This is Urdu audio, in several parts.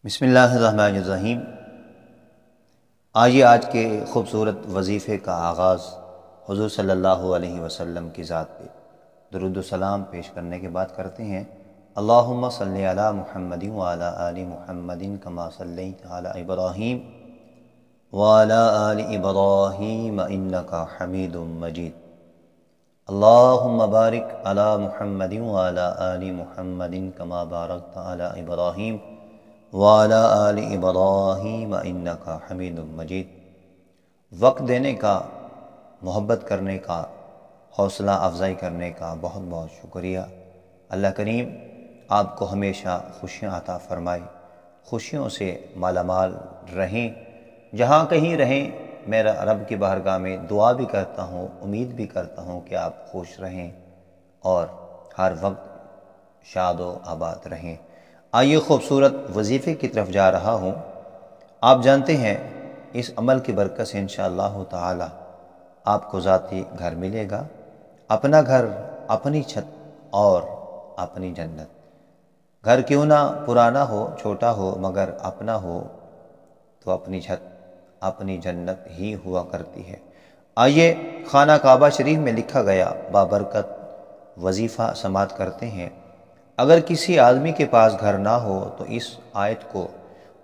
بسم اللہ الرحمن الرحیم۔ آئیے آج کے خوبصورت وظیفے کا آغاز حضور صلی اللہ علیہ وسلم کی ذات پہ درود و سلام پیش کرنے کے بعد کرتے ہیں۔ اللہم صلی علی محمد وعلی آل محمد کما صلیت علی ابراہیم وعلی آل ابراہیم انکا حمید مجید۔ اللہم بارک علی محمد وعلی آل محمد کما بارکت علی ابراہیم وعلی آل ابراہیم انکا حمید مجید۔ وقت دینے کا، محبت کرنے کا، حوصلہ افزائی کرنے کا بہت بہت شکریہ۔ اللہ کریم آپ کو ہمیشہ خوشیاں عطا فرمائے، خوشیوں سے مالا مال رہیں۔ جہاں کہیں رہیں، میرا رب کی بارگاہ میں دعا بھی کرتا ہوں، امید بھی کرتا ہوں کہ آپ خوش رہیں اور ہر وقت شاد و آباد رہیں۔ آئیے خوبصورت وظیفے کی طرف جا رہا ہوں۔ آپ جانتے ہیں اس عمل کی برکت سے انشاءاللہ تعالی آپ کو ذاتی گھر ملے گا، اپنا گھر، اپنی چھت اور اپنی جنت۔ گھر کیوں نہ پرانا ہو، چھوٹا ہو، مگر اپنا ہو تو اپنی چھت، اپنی جنت ہی ہوا کرتی ہے۔ آئیے خانہ کعبہ شریف میں لکھا گیا بابرکت وظیفہ سماعت کرتے ہیں۔ اگر کسی آدمی کے پاس گھر نہ ہو تو اس آیت کو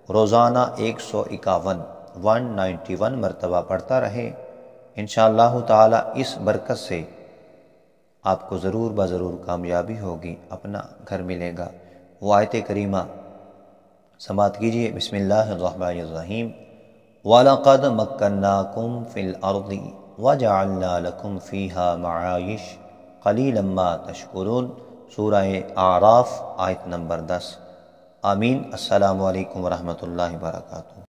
روزانہ 191 مرتبہ پڑھتا رہے، انشاءاللہ تعالی اس برکت سے آپ کو ضرور بضرور کامیابی ہوگی، اپنا گھر ملے گا۔ وہ آیت کریمہ سماعت کیجئے۔ بسم اللہ الرحمن الرحیم۔ وَلَقَدْ مَكَّنَّاكُمْ فِي الْأَرْضِ وَجَعَلْنَا لَكُمْ فِيهَا مَعَائِشَ قَلِيلًا مَا تَشْكُرُونَ۔ سورہ اعراف آیت نمبر 10۔ آمین۔ السلام علیکم ورحمۃ اللہ وبرکاتہ۔